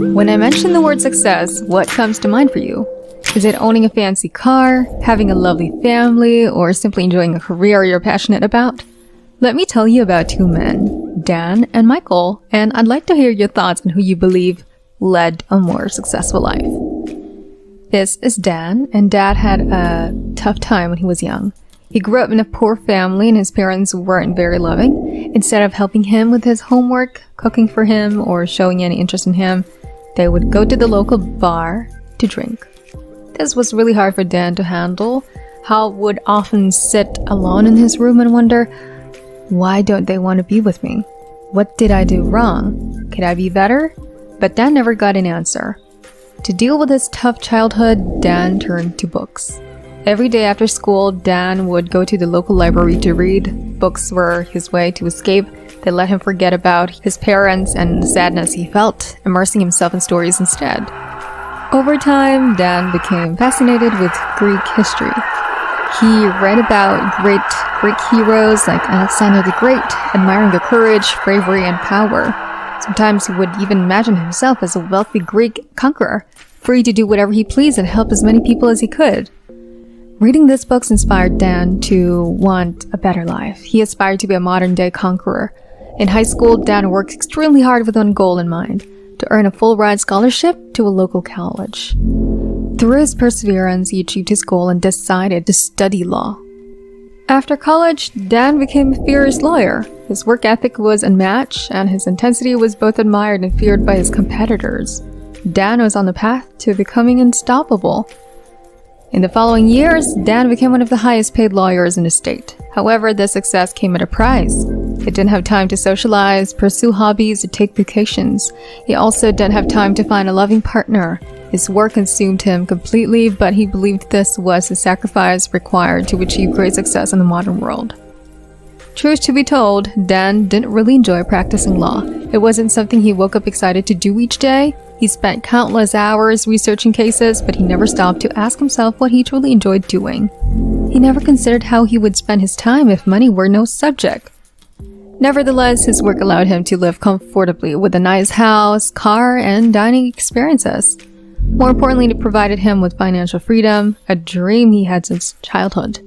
When I mention the word success, what comes to mind for you? Is it owning a fancy car, having a lovely family, or simply enjoying a career you're passionate about? Let me tell you about two men, Dan and Michael, and I'd like to hear your thoughts on who you believe led a more successful life. This is Dan, and Dad had a tough time when he was young. He grew up in a poor family and his parents weren't very loving. Instead of helping him with his homework, cooking for him, or showing any interest in him, they would go to the local bar to drink. This was really hard for Dan to handle. Hal would often sit alone in his room and wonder, why don't they want to be with me? What did I do wrong? Could I be better? But Dan never got an answer. To deal with his tough childhood, Dan turned to books. Every day after school, Dan would go to the local library to read. Books were his way to escape. They let him forget about his parents and the sadness he felt, immersing himself in stories instead. Over time, Dan became fascinated with Greek history. He read about great Greek heroes like Alexander the Great, admiring their courage, bravery, and power. Sometimes he would even imagine himself as a wealthy Greek conqueror, free to do whatever he pleased and help as many people as he could. Reading these books inspired Dan to want a better life. He aspired to be a modern-day conqueror. In high school, Dan worked extremely hard with one goal in mind, to earn a full-ride scholarship to a local college. Through his perseverance, he achieved his goal and decided to study law. After college, Dan became a fierce lawyer. His work ethic was unmatched, and his intensity was both admired and feared by his competitors. Dan was on the path to becoming unstoppable. In the following years, Dan became one of the highest-paid lawyers in the state. However, this success came at a price. He didn't have time to socialize, pursue hobbies, or take vacations. He also didn't have time to find a loving partner. His work consumed him completely, but he believed this was the sacrifice required to achieve great success in the modern world. Truth to be told, Dan didn't really enjoy practicing law. It wasn't something he woke up excited to do each day. He spent countless hours researching cases, but he never stopped to ask himself what he truly enjoyed doing. He never considered how he would spend his time if money were no subject. Nevertheless, his work allowed him to live comfortably with a nice house, car, and dining experiences. More importantly, it provided him with financial freedom, a dream he had since childhood.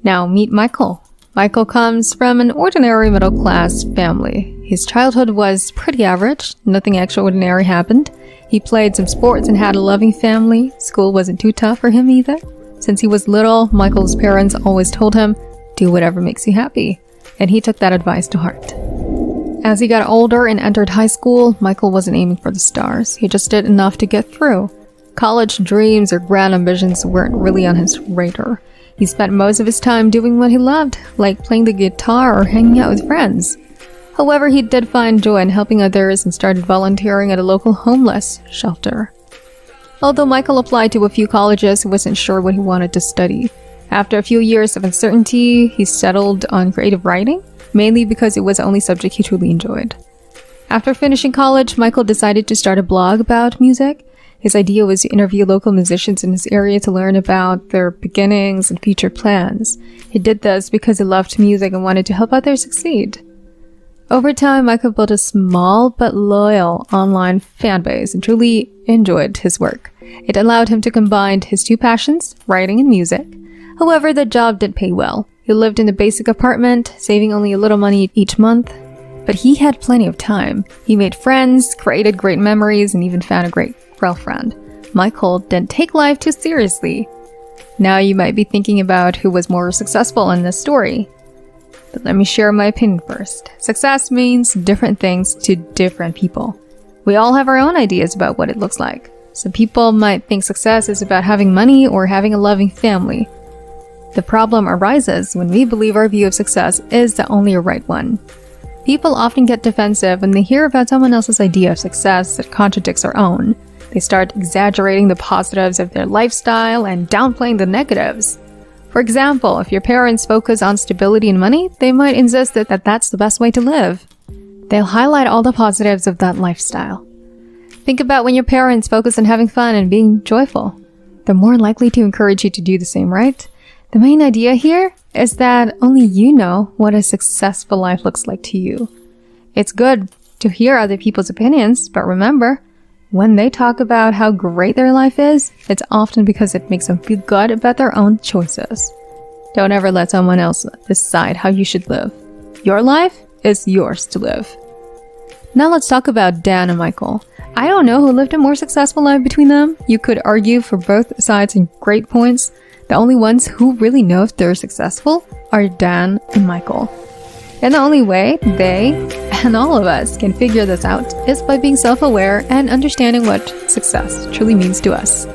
Now meet Michael. Michael comes from an ordinary middle-class family. His childhood was pretty average. Nothing extraordinary happened. He played some sports and had a loving family. School wasn't too tough for him either. Since he was little, Michael's parents always told him, do whatever makes you happy. And he took that advice to heart. As he got older and entered high school, Michael wasn't aiming for the stars. He just did enough to get through. College dreams or grand ambitions weren't really on his radar. He spent most of his time doing what he loved, like playing the guitar or hanging out with friends. However, he did find joy in helping others and started volunteering at a local homeless shelter. Although Michael applied to a few colleges, he wasn't sure what he wanted to study. After a few years of uncertainty, he settled on creative writing, mainly because it was the only subject he truly enjoyed. After finishing college, Michael decided to start a blog about music. His idea was to interview local musicians in his area to learn about their beginnings and future plans. He did this because he loved music and wanted to help others succeed. Over time, Michael built a small but loyal online fan base and truly enjoyed his work. It allowed him to combine his two passions, writing and music. However, the job didn't pay well. He lived in a basic apartment, saving only a little money each month. But he had plenty of time. He made friends, created great memories, and even found a great girlfriend. Michael didn't take life too seriously. Now you might be thinking about who was more successful in this story. But let me share my opinion first. Success means different things to different people. We all have our own ideas about what it looks like. Some people might think success is about having money or having a loving family. The problem arises when we believe our view of success is the only right one. People often get defensive when they hear about someone else's idea of success that contradicts our own. They start exaggerating the positives of their lifestyle and downplaying the negatives. For example, if your parents focus on stability and money, they might insist that that's the best way to live. They'll highlight all the positives of that lifestyle. Think about when your parents focus on having fun and being joyful. They're more likely to encourage you to do the same, right? The main idea here is that only you know what a successful life looks like to you. It's good to hear other people's opinions, but remember, when they talk about how great their life is, it's often because it makes them feel good about their own choices. Don't ever let someone else decide how you should live. Your life is yours to live. Now let's talk about Dan and Michael. I don't know who lived a more successful life between them. You could argue for both sides in great points. The only ones who really know if they're successful are Dan and Michael. And the only way they and all of us can figure this out is by being self-aware and understanding what success truly means to us.